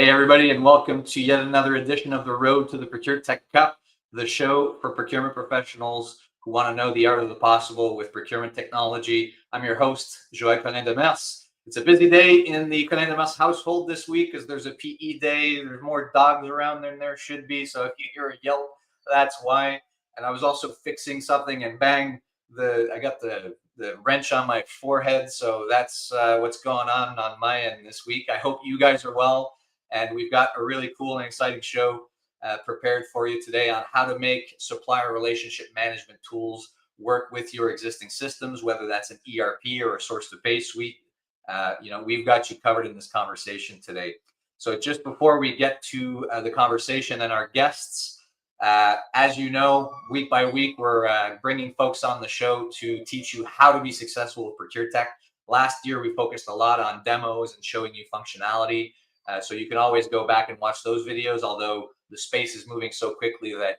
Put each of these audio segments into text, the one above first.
Hey, everybody, and welcome to yet another edition of the Road to the ProcureTech Cup, the show for procurement professionals who want to know the art of the possible with procurement technology. I'm your host, Joël Conin-Demers. It's a busy day in the Conin-Demers household this week because there's a PE day. There's more dogs around than there should be, so if you hear a yelp, that's why. And I was also fixing something, and bang, I got the wrench on my forehead, so that's what's going on my end this week. I hope you guys are well. And we've got a really cool and exciting show prepared for you today on how to make supplier relationship management tools work with your existing systems, whether that's an ERP or a source-to-pay suite. We've got you covered in this conversation today. So just before we get to the conversation and our guests, as you know, week by week, we're bringing folks on the show to teach you how to be successful with ProcureTech. Last year, we focused a lot on demos and showing you functionality. So you can always go back and watch those videos, although the space is moving so quickly that,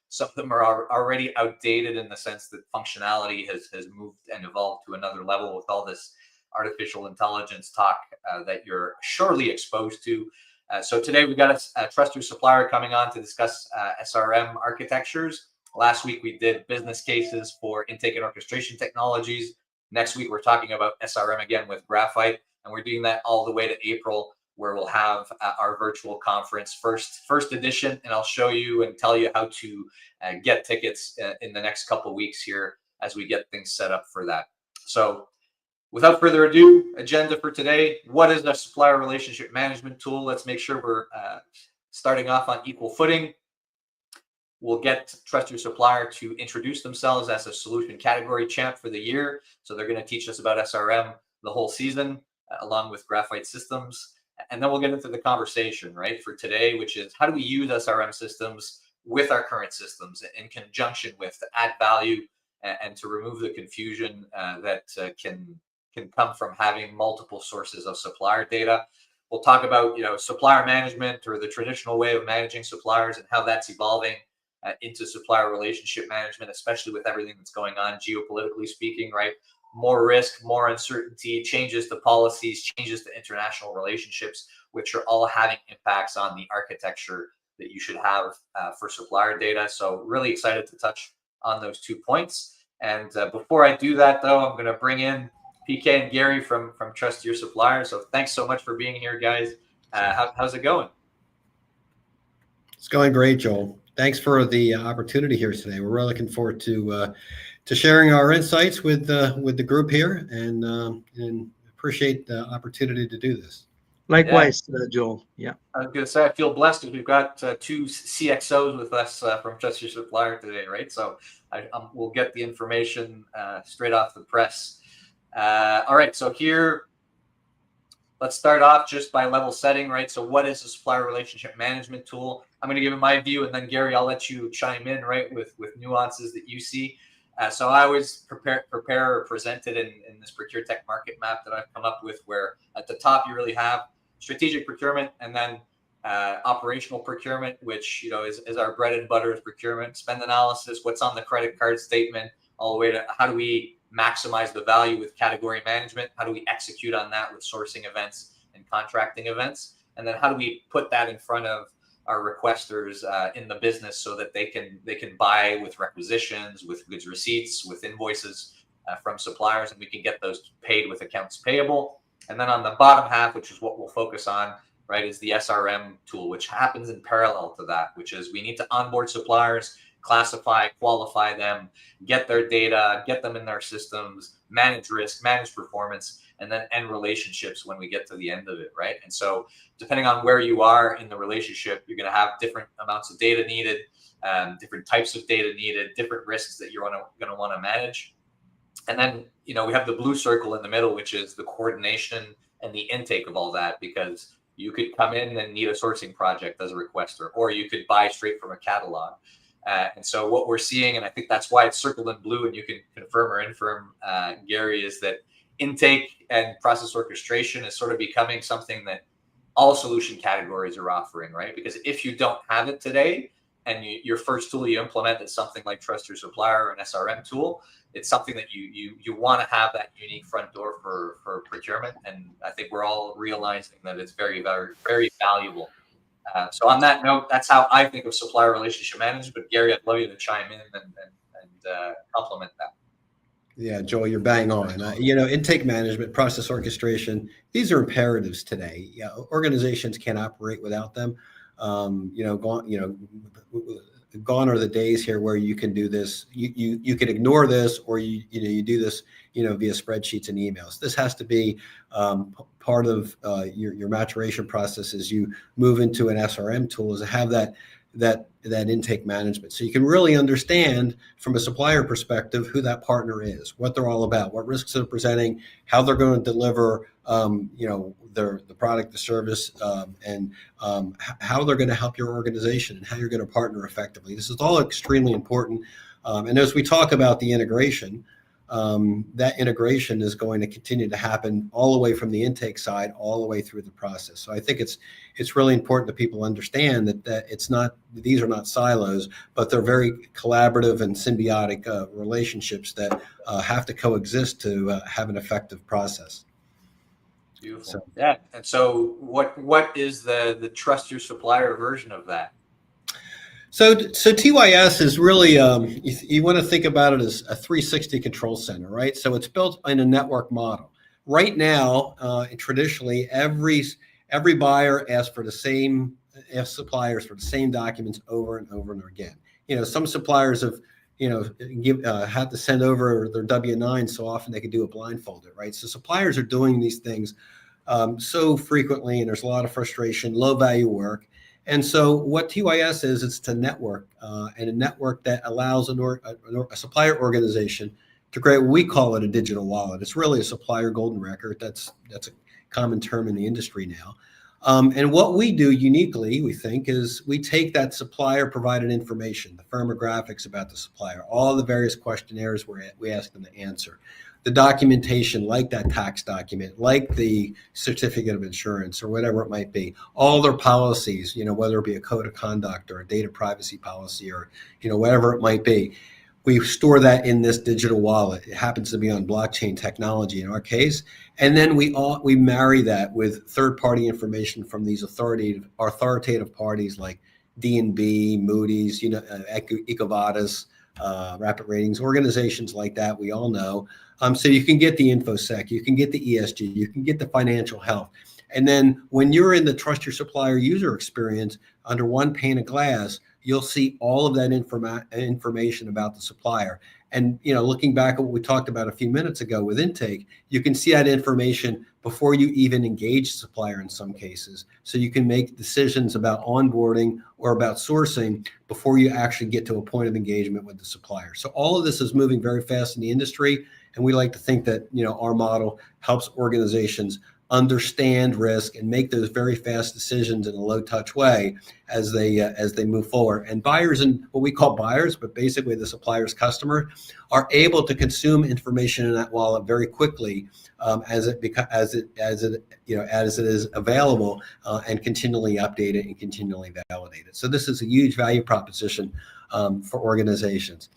some of them are already outdated in the sense that functionality has moved and evolved to another level with all this artificial intelligence talk that you're surely exposed to. So today we've got a Trust Your Supplier coming on to discuss SRM architectures. Last week we did business cases for intake and orchestration technologies. Next week we're talking about SRM again with Graphite, and we're doing that all the way to April, where we'll have our virtual conference first edition, and I'll show you and tell you how to get tickets in the next couple of weeks here as we get things set up for that. So without further ado, agenda for today: what is a supplier relationship management tool? Let's make sure we're starting off on equal footing. We'll get Trust Your Supplier to introduce themselves as a solution category champ for the year. So they're going to teach us about SRM the whole season, along with Graphite Systems. And then we'll get into the conversation, right, for today, which is how do we use SRM systems with our current systems in conjunction with to add value and to remove the confusion that can come from having multiple sources of supplier data. We'll talk about, supplier management, or the traditional way of managing suppliers, and how that's evolving into supplier relationship management, especially with everything that's going on geopolitically speaking, right? More risk, more uncertainty, changes to policies, changes to international relationships, which are all having impacts on the architecture that you should have for supplier data. So really excited to touch on those 2 points. And before I do that, though, I'm going to bring in PK and Gary from Trust Your Supplier. So thanks so much for being here, guys. How's it going? It's going great, Joel. Thanks for the opportunity here today. We're really looking forward to sharing our insights with the group here, and appreciate the opportunity to do this. Likewise, Joel. Yeah. I was going to say, I feel blessed because we've got 2 CXOs with us from Trust Your Supplier today, right? So we'll get the information straight off the press. All right, so here, let's start off just by level setting, right? So what is a supplier relationship management tool? I'm going to give it my view, and then Gary, I'll let you chime in, right, with nuances that you see. So I always prepare or present it in this ProcureTech market map that I've come up with, where at the top you really have strategic procurement, and then operational procurement, which is our bread and butter is procurement, spend analysis, what's on the credit card statement, all the way to how do we maximize the value with category management, how do we execute on that with sourcing events and contracting events, and then how do we put that in front of our requesters in the business so that they can buy with requisitions, with goods receipts, with invoices from suppliers, and we can get those paid with accounts payable. And then on the bottom half, which is what we'll focus on, right, is the SRM tool, which happens in parallel to that, which is we need to onboard suppliers, classify, qualify them, get their data, get them in their systems, manage risk, manage performance, and then end relationships when we get to the end of it, right? And so depending on where you are in the relationship, you're going to have different amounts of data needed, different types of data needed, different risks that you're going to want to manage. And then, we have the blue circle in the middle, which is the coordination and the intake of all that, because you could come in and need a sourcing project as a requester, or you could buy straight from a catalog. And so what we're seeing, and I think that's why it's circled in blue, and you can confirm or infirm, Gary, is that intake and process orchestration is sort of becoming something that all solution categories are offering, right? Because if you don't have it today, and your first tool you implement is something like Trust Your Supplier or an SRM tool, it's something that you want to have that unique front door for procurement. And I think we're all realizing that it's very, very, very valuable So on that note, that's how I think of supplier relationship management. But Gary, I'd love you to chime in and complement that. Yeah, Joel, you're bang on. Intake management, process orchestration, these are imperatives today. Yeah, organizations can't operate without them. Gone are the days here where you can do this. You can ignore this, or you do this, via spreadsheets and emails. This has to be part of your maturation process as you move into an SRM tool, is to have that intake management, so you can really understand from a supplier perspective who that partner is, what they're all about, what risks they're presenting, how they're going to deliver the product, the service, and how they're going to help your organization and how you're going to partner effectively. This is all extremely important. And as we talk about the integration, that integration is going to continue to happen all the way from the intake side all the way through the process. So I think it's really important that people understand that these are not silos, but they're very collaborative and symbiotic relationships that have to coexist to have an effective process. Beautiful. So, yeah. And so what is the Trust Your Supplier version of that? So TYS is really, you want to think about it as a 360 control center, right? So it's built in a network model. Right now, traditionally, every buyer asks suppliers for the same documents over and over and again. Some suppliers have, had to send over their W-9 so often they could do it blindfolded, right? So suppliers are doing these things so frequently, and there's a lot of frustration, low value work. And so what TYS is, it's a network, and a network that allows a supplier organization to create, we call it a digital wallet. It's really a supplier golden record. That's a common term in the industry now. And what we do uniquely, we think, is we take that supplier provided information, the firmographics about the supplier, all the various questionnaires we ask them to answer, the documentation, like that tax document, like the certificate of insurance or whatever it might be, all their policies, whether it be a code of conduct or a data privacy policy or, whatever it might be. We store that in this digital wallet. It happens to be on blockchain technology in our case. And then we marry that with third-party information from these authoritative parties like D&B, Moody's, EcoVadis, Rapid Ratings, organizations like that we all know. So you can get the InfoSec, you can get the ESG, you can get the financial health. And then when you're in the Trust Your Supplier user experience under one pane of glass, you'll see all of that information about the supplier. And, looking back at what we talked about a few minutes ago with intake, you can see that information before you even engage the supplier in some cases. So you can make decisions about onboarding or about sourcing before you actually get to a point of engagement with the supplier. So all of this is moving very fast in the industry. And we like to think that, our model helps organizations understand risk and make those very fast decisions in a low touch way as they move forward. And buyers, and what we call buyers, but basically the supplier's customer, are able to consume information in that wallet very quickly as it is available, and continually update it and continually validate it. So this is a huge value proposition for organizations.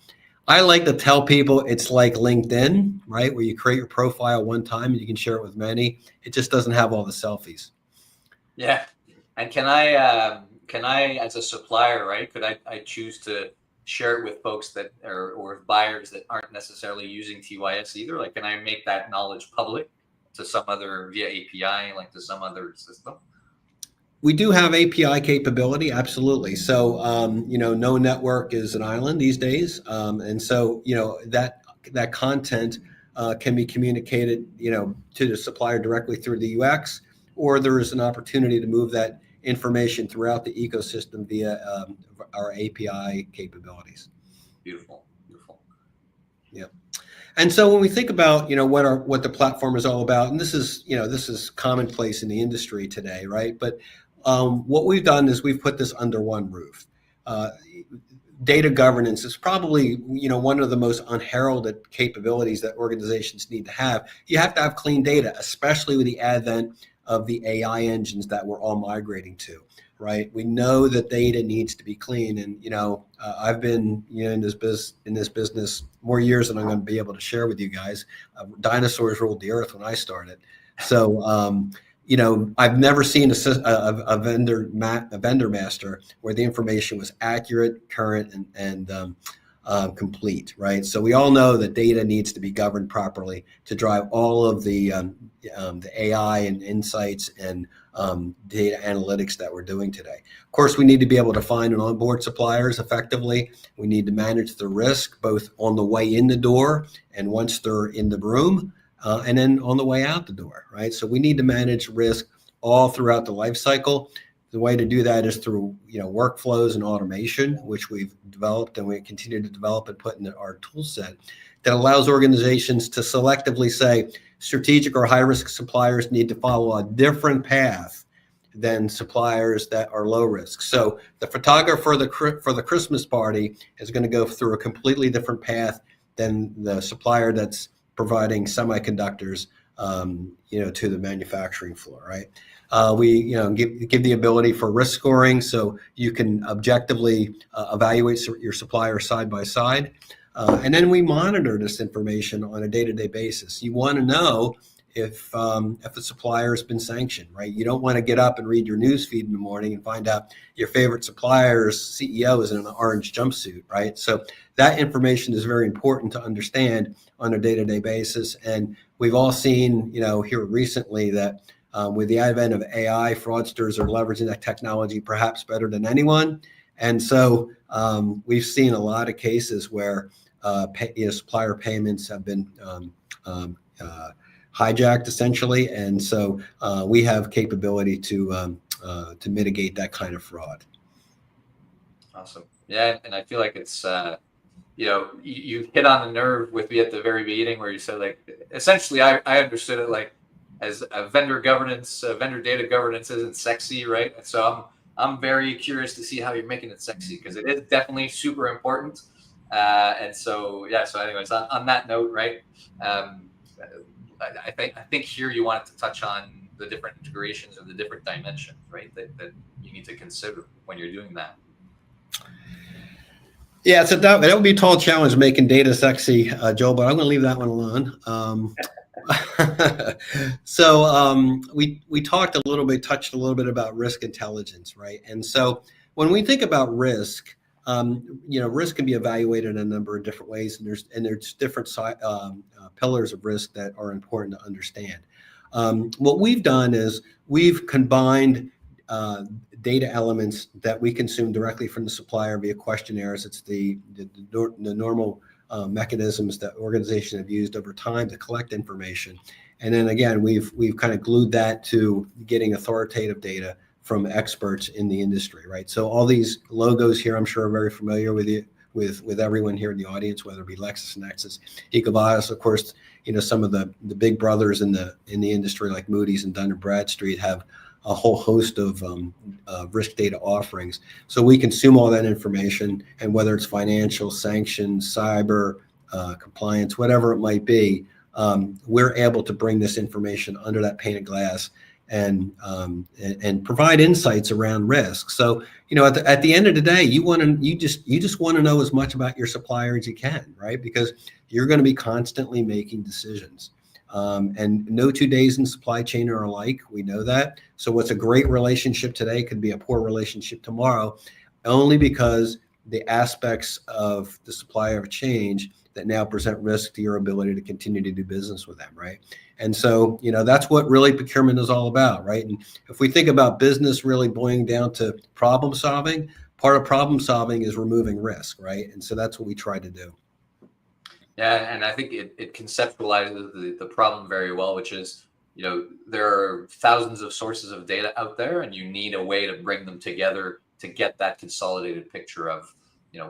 I like to tell people it's like LinkedIn, right? Where you create your profile one time and you can share it with many. It just doesn't have all the selfies. Yeah. And can I, as a supplier, right, could I choose to share it with folks that or buyers that aren't necessarily using TYS either? Like, can I make that knowledge public to some other via API, like to some other system? We do have API capability, absolutely. So, no network is an island these days. And so, that content can be communicated, to the supplier directly through the UX, or there is an opportunity to move that information throughout the ecosystem via our API capabilities. Beautiful. Yeah. And so when we think about, what the platform is all about, and this is commonplace in the industry today, right? But what we've done is we've put this under one roof. Data governance is probably, one of the most unheralded capabilities that organizations need to have. You have to have clean data, especially with the advent of the AI engines that we're all migrating to, right? We know that data needs to be clean. And, I've been, in this business more years than I'm going to be able to share with you guys. Dinosaurs ruled the earth when I started. So, I've never seen a vendor master where the information was accurate, current, and complete, right? So we all know that data needs to be governed properly to drive all of the AI and insights and data analytics that we're doing today. Of course, we need to be able to find and onboard suppliers effectively. We need to manage the risk both on the way in the door and once they're in the room, and then on the way out the door, right? So we need to manage risk all throughout the life cycle. The way to do that is through workflows and automation, which we've developed and we continue to develop and put in our tool set that allows organizations to selectively say strategic or high-risk suppliers need to follow a different path than suppliers that are low risk. So the photographer for the Christmas party is going to go through a completely different path than the supplier that's providing semiconductors, to the manufacturing floor, right? We give the ability for risk scoring, so you can objectively evaluate your supplier side by side, and then we monitor this information on a day-to-day basis. You want to know if a supplier has been sanctioned, right? You don't want to get up and read your news feed in the morning and find out your favorite supplier's CEO is in an orange jumpsuit, right? So that information is very important to understand on a day-to-day basis. And we've all seen, here recently that with the advent of AI, fraudsters are leveraging that technology perhaps better than anyone. And so we've seen a lot of cases where supplier payments have been hijacked essentially, and so we have capability to mitigate that kind of fraud. Awesome. Yeah, and I feel like it's you hit on the nerve with me at the very beginning where you said, like, essentially I understood it like as a vendor governance, vendor data governance isn't sexy, right? And so I'm very curious to see how you're making it sexy, because it is definitely super important. And so yeah, so anyways, on that note, right? I think here you wanted to touch on the different integrations or the different dimensions, right? That you need to consider when you're doing that. Yeah, so that would be a tall challenge making data sexy, Joel, but I'm going to leave that one alone. So we touched a little bit about risk intelligence, right? And so when we think about risk, risk can be evaluated in a number of different ways, and there's different pillars of risk that are important to understand. What we've done is we've combined data elements that we consume directly from the supplier via questionnaires. It's the normal mechanisms that organizations have used over time to collect information, and then again we've kind of glued that to getting authoritative data from experts in the industry, right? So all these logos here, I'm sure, are very familiar with everyone here in the audience, whether it be LexisNexis, EcoVadis, of course. Some of the big brothers in the industry like Moody's and Dun & Bradstreet have a whole host of risk data offerings. So we consume all that information, and whether it's financial, sanctions, cyber, compliance, whatever it might be, we're able to bring this information under that pane of glass and provide insights around risk. So at the end of the day, you just want to know as much about your supplier as you can, right? Because you're going to be constantly making decisions. And no 2 days in supply chain are alike. We know that. So what's a great relationship today could be a poor relationship tomorrow, only because the aspects of the supplier have changed that now present risk to your ability to continue to do business with them, right? And so, that's what really procurement is all about, right? And if we think about business really boiling down to problem solving, part of problem solving is removing risk, right? And so that's what we try to do. Yeah, and I think it conceptualizes the problem very well, which is, there are thousands of sources of data out there, and you need a way to bring them together to get that consolidated picture of,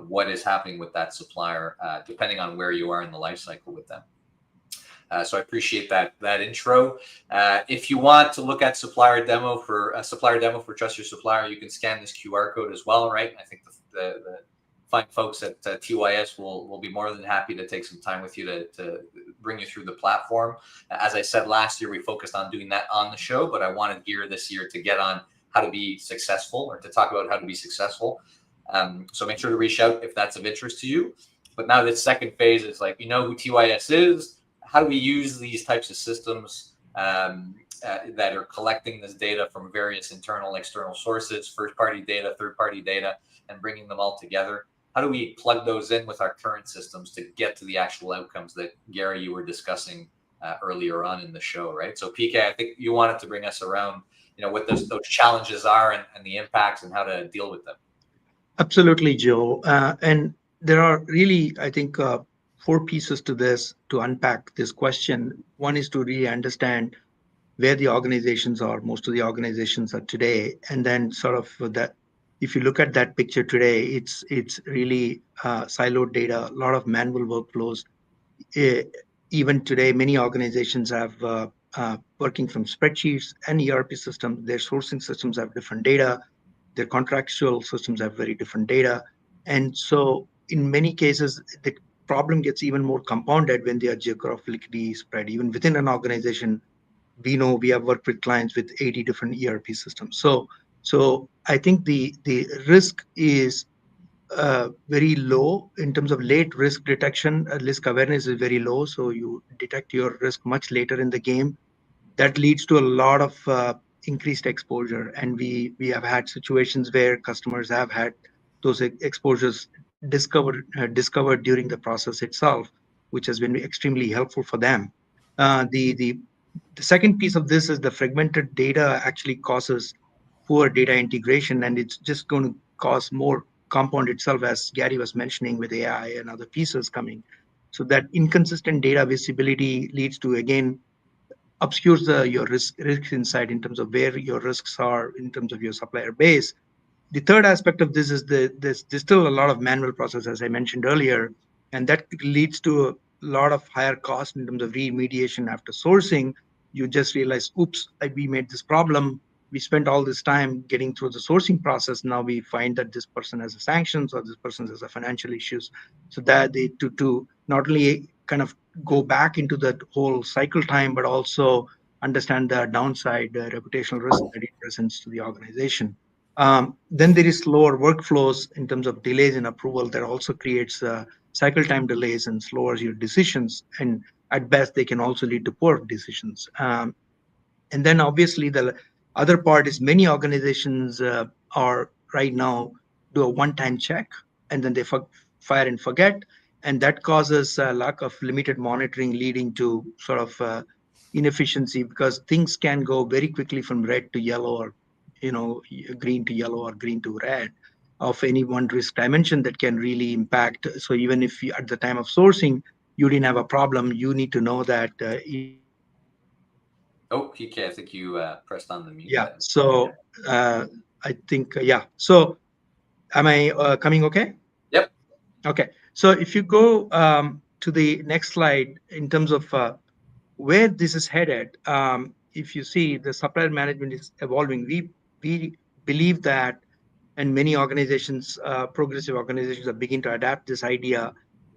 what is happening with that supplier, depending on where you are in the life cycle with them. So I appreciate that intro. If you want to look at supplier demo for Trust Your Supplier, you can scan this QR code as well, right? I think the fine folks at TYS will be more than happy to take some time with you to bring you through the platform. As I said last year, we focused on doing that on the show, but I wanted gear this year to get on how to be successful, or to talk about how to be successful. So make sure to reach out if that's of interest to you. But now this second phase is like, who TYS is, how do we use these types of systems that are collecting this data from various internal, external sources, first-party data, third-party data, and bringing them all together? How do we plug those in with our current systems to get to the actual outcomes that, Gary, you were discussing earlier on in the show, right? So PK, I think you wanted to bring us around, what those challenges are and the impacts and how to deal with them. Absolutely, Joe. And there are really, I think, four pieces to this to unpack this question. One is to really understand where the organizations are, most of the organizations are today, and then sort of that. If you look at that picture today, it's really siloed data, a lot of manual workflows. Eh, Even today, many organizations have working from spreadsheets and ERP systems. Their sourcing systems have different data. Their contractual systems have very different data. And so in many cases, the problem gets even more compounded when they are geographically spread. Even within an organization, we know we have worked with clients with 80 different ERP systems. So I think the risk is very low in terms of late risk detection. Risk awareness is very low, so you detect your risk much later in the game. That leads to a lot of increased exposure, and we have had situations where customers have had those exposures discovered during the process itself, which has been extremely helpful for them. The second piece of this is the fragmented data actually causes poor data integration, and it's just going to cause more compound itself, as Gary was mentioning, with AI and other pieces coming. So that inconsistent data visibility leads to, again, obscures your risk insight in terms of where your risks are in terms of your supplier base. The third aspect of this is there's still a lot of manual process, as I mentioned earlier, and that leads to a lot of higher cost in terms of remediation after sourcing. You just realize, oops, we made this problem. We spent all this time getting through the sourcing process. Now we find that this person has a sanctions or this person has a financial issues. So that they to not only kind of go back into that whole cycle time, but also understand the downside reputational risk that it presents to the organization. Then there is slower workflows in terms of delays in approval that also creates cycle time delays and slows your decisions. And at best, they can also lead to poor decisions. And then obviously the other part is many organizations are right now do a one-time check and then they fire and forget. And that causes a lack of limited monitoring, leading to sort of inefficiency, because things can go very quickly from red to yellow, or green to yellow or green to red of any one risk dimension that can really impact. So even if you, at the time of sourcing, you didn't have a problem, you need to know that Oh, PK, I think you pressed on the mute yeah. button. So I think, yeah. So am I coming okay? Yep. Okay. So if you go to the next slide in terms of where this is headed, if you see the supplier management is evolving, we believe that, and many organizations, progressive organizations, are beginning to adapt this idea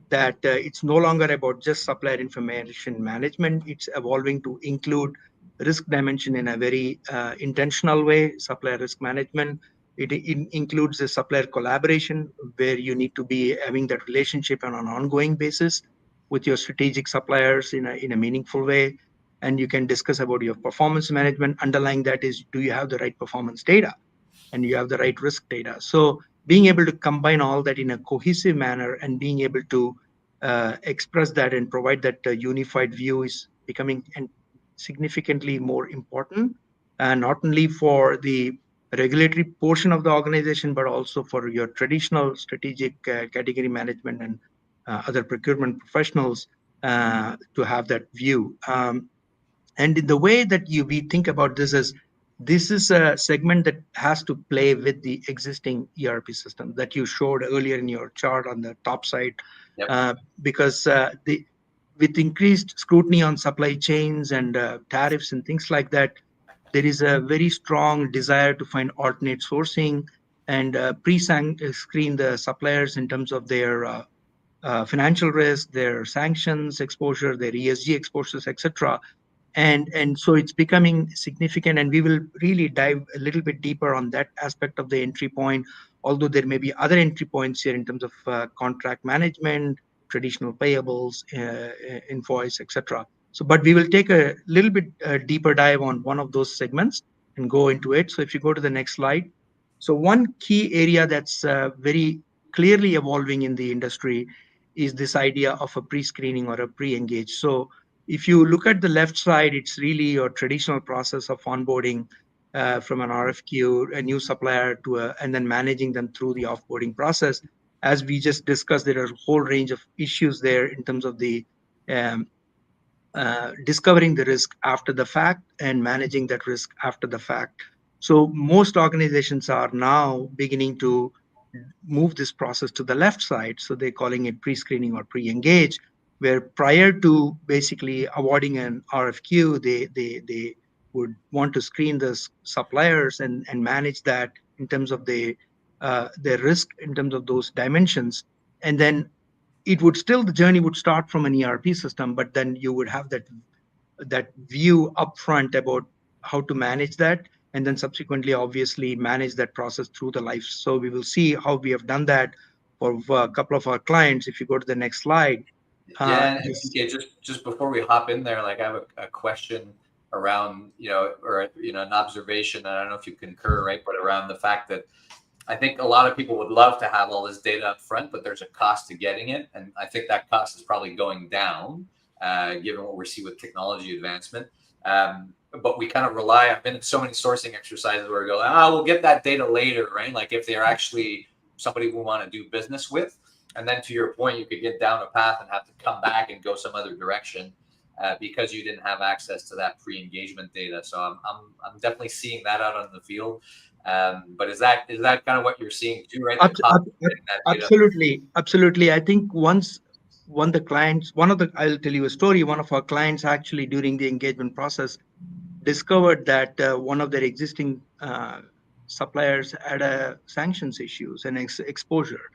that it's no longer about just supplier information management. It's evolving to include risk dimension in a very intentional way. Supplier risk management, it includes the supplier collaboration, where you need to be having that relationship on an ongoing basis with your strategic suppliers in a meaningful way. And you can discuss about your performance management. Underlying that is, do you have the right performance data and you have the right risk data? So being able to combine all that in a cohesive manner and being able to express that and provide that unified view is becoming significantly more important, not only for the regulatory portion of the organization, but also for your traditional strategic category management and other procurement professionals to have that view. And in the way that we think about this is a segment that has to play with the existing ERP system that you showed earlier in your chart on the top side. Yep. Because with increased scrutiny on supply chains and tariffs and things like that, there is a very strong desire to find alternate sourcing and pre-screen the suppliers in terms of their financial risk, their sanctions exposure, their ESG exposures, etc. And so it's becoming significant, and we will really dive a little bit deeper on that aspect of the entry point, although there may be other entry points here in terms of contract management, traditional payables, invoice, etc. So, but we will take a little bit deeper dive on one of those segments and go into it. So if you go to the next slide. So one key area that's very clearly evolving in the industry is this idea of a pre-screening or a pre-engage. So if you look at the left side, it's really your traditional process of onboarding from an RFQ, a new supplier to and then managing them through the offboarding process. As we just discussed, there are a whole range of issues there in terms of the um, discovering the risk after the fact and managing that risk after the fact. So most organizations are now beginning to move this process to the left side. So they're calling it pre-screening or pre-engage, where prior to basically awarding an RFQ, they would want to screen the suppliers and manage that in terms of their risk in terms of those dimensions. And then it would still, the journey would start from an ERP system, but then you would have that view upfront about how to manage that, and then subsequently obviously manage that process through the life. So we will see how we have done that for a couple of our clients. If you go to the next slide. Yeah, and This, yeah, just before we hop in there, like I have a question around, or an observation, and I don't know if you concur, right? But around the fact that I think a lot of people would love to have all this data up front, but there's a cost to getting it. And I think that cost is probably going down, given what we see with technology advancement. But we kind of rely, I've been in so many sourcing exercises where we go, we'll get that data later, right? Like if they're actually somebody we want to do business with. And then to your point, you could get down a path and have to come back and go some other direction because you didn't have access to that pre-engagement data. So I'm definitely seeing that out on the field. But is that kind of what you're seeing too, right? The cost of getting that data. absolutely. I think one of the, I'll tell you a story. One of our clients actually during the engagement process discovered that one of their existing suppliers had a sanctions issues and exposure.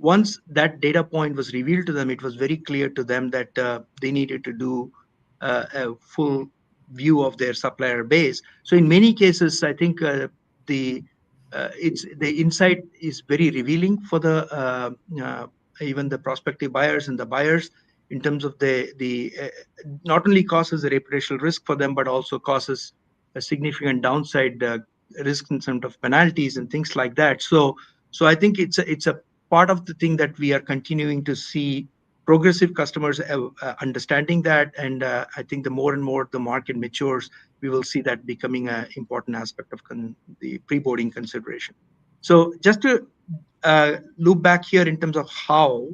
Once that data point was revealed to them, it was very clear to them that they needed to do a full view of their supplier base. So in many cases, I think the the insight is very revealing for the even the prospective buyers and the buyers in terms of the not only causes a reputational risk for them, but also causes a significant downside risk in terms of penalties and things like that. So I think it's a part of the thing that we are continuing to see progressive customers understanding that. And I think the more and more the market matures, we will see that becoming an important aspect of the pre-boarding consideration. So just to loop back here in terms of how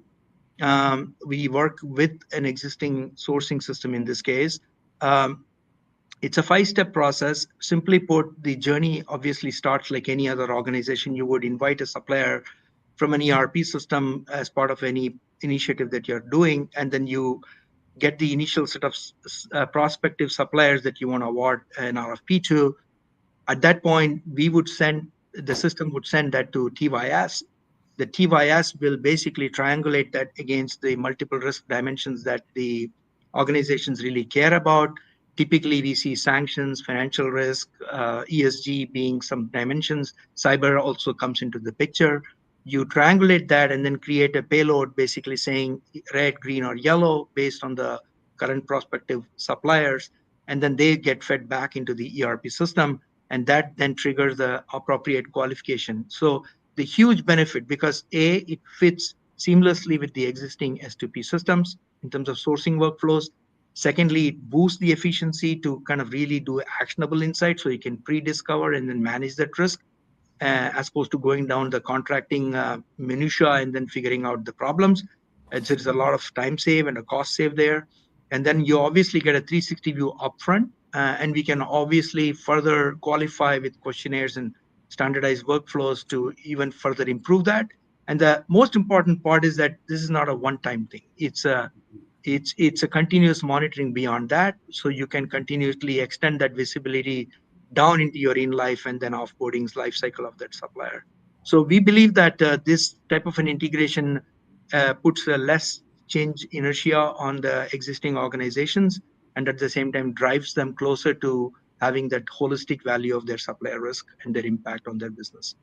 we work with an existing sourcing system in this case. It's a 5-step process. Simply put, the journey obviously starts like any other organization. You would invite a supplier from an ERP system as part of any initiative that you're doing, and then you get the initial set of prospective suppliers that you want to award an RFP to. At that point, the system would send that to TYS. The TYS will basically triangulate that against the multiple risk dimensions that the organizations really care about. Typically, we see sanctions, financial risk, ESG being some dimensions. Cyber also comes into the picture. You triangulate that and then create a payload basically saying red, green, or yellow based on the current prospective suppliers. And then they get fed back into the ERP system. And that then triggers the appropriate qualification. So the huge benefit, because it fits seamlessly with the existing S2P systems in terms of sourcing workflows. Secondly, it boosts the efficiency to kind of really do actionable insights so you can pre-discover and then manage that risk as opposed to going down the contracting minutia and then figuring out the problems. And so there's a lot of time save and a cost save there. And then you obviously get a 360 view upfront, and we can obviously further qualify with questionnaires and standardized workflows to even further improve that. And the most important part is that this is not a one-time thing. It's a continuous monitoring beyond that, so you can continuously extend that visibility down into your in life and then offboarding's life cycle of that supplier. So we believe that this type of an integration puts a less change inertia on the existing organizations, and at the same time drives them closer to having that holistic value of their supplier risk and their impact on their business.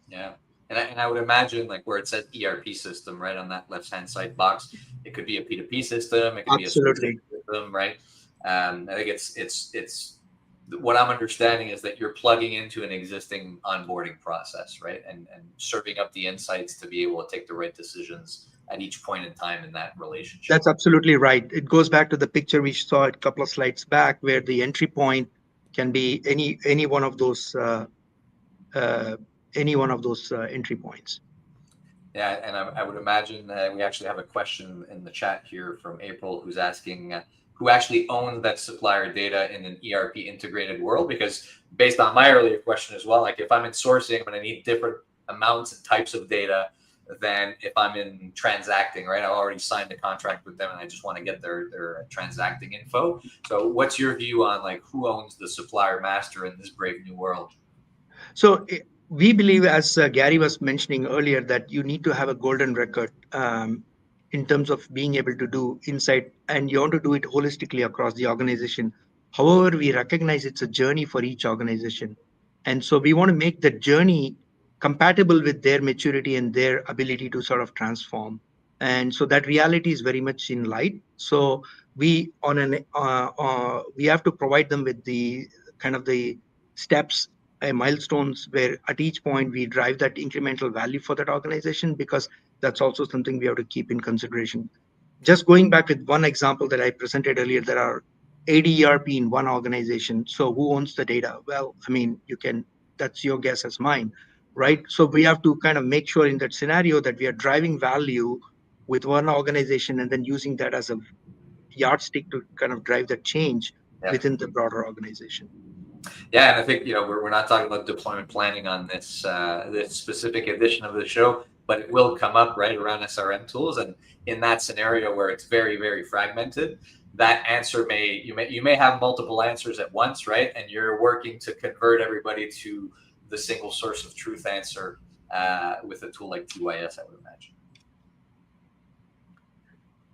Yeah. And I would imagine like where it says ERP system right on that left-hand side box, it could be a P2P system, it could be a sourcing system, right? I think it's what I'm understanding is that you're plugging into an existing onboarding process, right? And serving up the insights to be able to take the right decisions at each point in time in that relationship. That's absolutely right. It goes back to the picture we saw a couple of slides back, where the entry point can be any one of those entry points. Yeah, and I would imagine we actually have a question in the chat here from April, who's asking who actually owns that supplier data in an ERP integrated world? Because based on my earlier question as well, like if I'm in sourcing, I'm going to need different amounts and types of data than if I'm in transacting, right? I've already signed a contract with them and I just want to get their transacting info. So what's your view on like who owns the supplier master in this brave new world? So we believe, as Gary was mentioning earlier, that you need to have a golden record in terms of being able to do insight, and you want to do it holistically across the organization. However, we recognize it's a journey for each organization. And so we want to make the journey compatible with their maturity and their ability to sort of transform. And so that reality is very much in light. So we have to provide them with the kind of the steps, milestones, where at each point we drive that incremental value for that organization, because that's also something we have to keep in consideration. Just going back with one example that I presented earlier, there are 80 ERP in one organization. So who owns the data? Well, I mean, that's your guess as mine, right? So we have to kind of make sure in that scenario that we are driving value with one organization and then using that as a yardstick to kind of drive that change within the broader organization. Yeah, and I think we're not talking about deployment planning on this this specific edition of the show, but it will come up right around SRM tools, and in that scenario where it's very, very fragmented, that answer you may have multiple answers at once, right? And you're working to convert everybody to the single source of truth answer with a tool like TYS, I would imagine.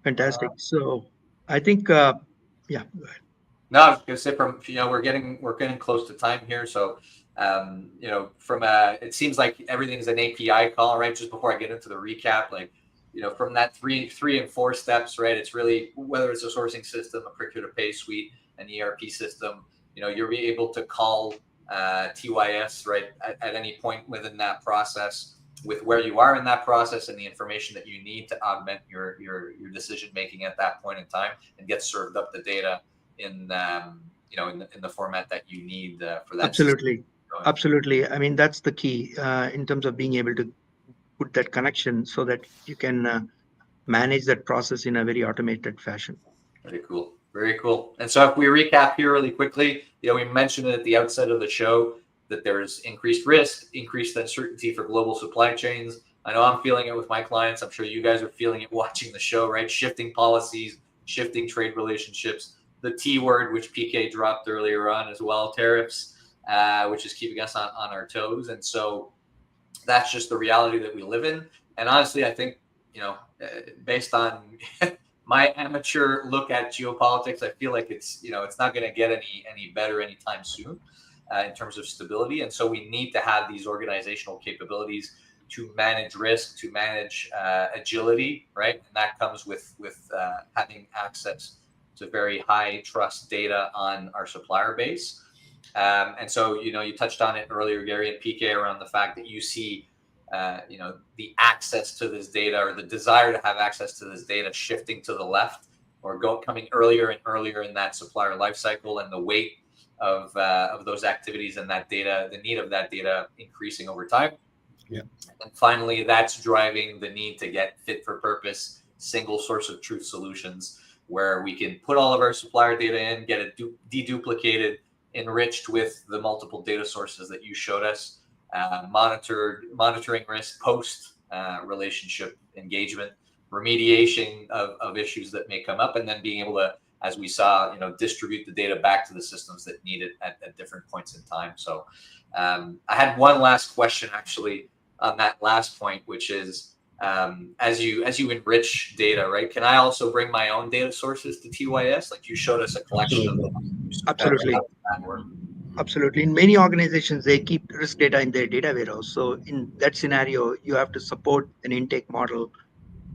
Fantastic. So I think, yeah, go ahead. No, I was going to say we're getting close to time here. So, it seems like everything's an API call, right? Just before I get into the recap, like, from that three and four steps, right? It's really whether it's a sourcing system, a procure-to-pay suite, an ERP system, you'll be able to call TYS, right, at any point within that process with where you are in that process and the information that you need to augment your decision making at that point in time and get served up the data in the format that you need for that. Absolutely. I mean, that's the key in terms of being able to put that connection so that you can manage that process in a very automated fashion. Very cool. And so if we recap here really quickly, we mentioned it at the outset of the show that there's increased risk, increased uncertainty for global supply chains. I know I'm feeling it with my clients. I'm sure you guys are feeling it watching the show, right? Shifting policies, shifting trade relationships. The T word, which PK dropped earlier on as well, tariffs, which is keeping us on our toes. And so that's just the reality that we live in. And honestly, I think, based on my amateur look at geopolitics, I feel like it's not going to get any better anytime soon in terms of stability. And so we need to have these organizational capabilities to manage risk, to manage agility, right? And that comes with having access to very high trust data on our supplier base. And so, you touched on it earlier, Gary and PK, around the fact that you see, the access to this data or the desire to have access to this data shifting to the left or coming earlier and earlier in that supplier lifecycle, and the weight of those activities and that data, the need of that data increasing over time. Yeah. And finally, that's driving the need to get fit for purpose, single source of truth solutions, where we can put all of our supplier data in, get it deduplicated, enriched with the multiple data sources that you showed us, monitoring risk post relationship engagement, remediation of issues that may come up, and then being able to, as we saw, distribute the data back to the systems that need it at different points in time. So I had one last question actually on that last point, which is, as you enrich data, right? Can I also bring my own data sources to TYS? Like you showed us a collection of them. Absolutely. In many organizations, they keep risk data in their data warehouse. So in that scenario, you have to support an intake model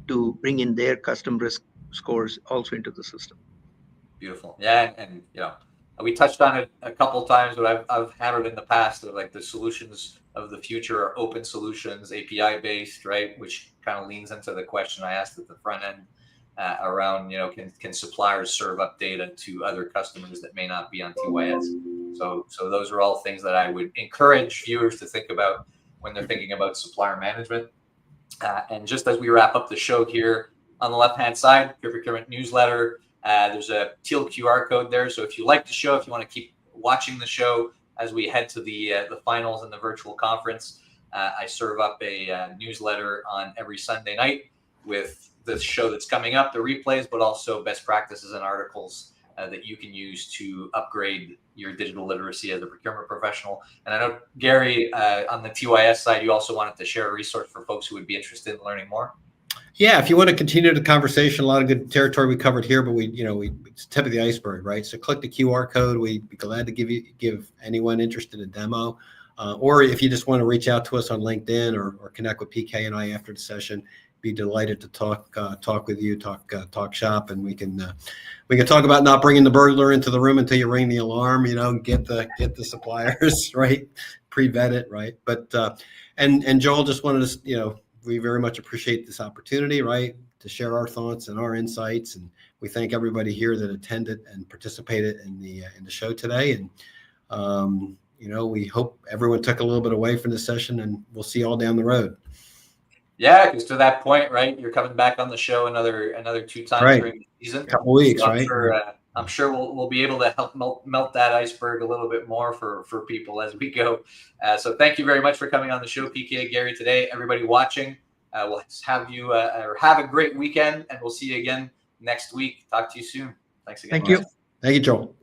to bring in their custom risk scores also into the system. Beautiful. Yeah, and you know, we touched on it a couple of times, but I've had it in the past of like the solutions of the future are open solutions, API based, right? Which kind of leans into the question I asked at the front end around, you know, can suppliers serve up data to other customers that may not be on TYS? So those are all things that I would encourage viewers to think about when they're thinking about supplier management. And just as we wrap up the show here, on the left-hand side, your procurement newsletter. There's a teal QR code there. So if you like the show, if you want to keep watching the show as we head to the finals and the virtual conference, I serve up a newsletter on every Sunday night with the show that's coming up, the replays, but also best practices and articles that you can use to upgrade your digital literacy as a procurement professional. And I know, Gary, on the TYS side, you also wanted to share a resource for folks who would be interested in learning more. Yeah, if you want to continue the conversation, a lot of good territory we covered here, but it's tip of the iceberg, right? So click the QR code. We'd be glad to give anyone interested a demo. Or if you just want to reach out to us on LinkedIn or connect with PK and I after the session, be delighted to talk with you, talk shop, and we can talk about not bringing the burglar into the room until you ring the alarm. You know, get the suppliers right, pre-vet it, right. But and Joel just wanted to, you know, we very much appreciate this opportunity, right, to share our thoughts and our insights, and we thank everybody here that attended and participated in the show today. And you know, we hope everyone took a little bit away from the session, and we'll see you all down the road. Yeah, because to that point, right, you're coming back on the show another 2 times right. during the season. A couple weeks, so right? I'm sure we'll be able to help melt that iceberg a little bit more for people as we go. So thank you very much for coming on the show, PK, Gary, today. Everybody watching, we'll have you or have a great weekend, and we'll see you again next week. Talk to you soon. Thanks again. Thank you. Thank you, Joel.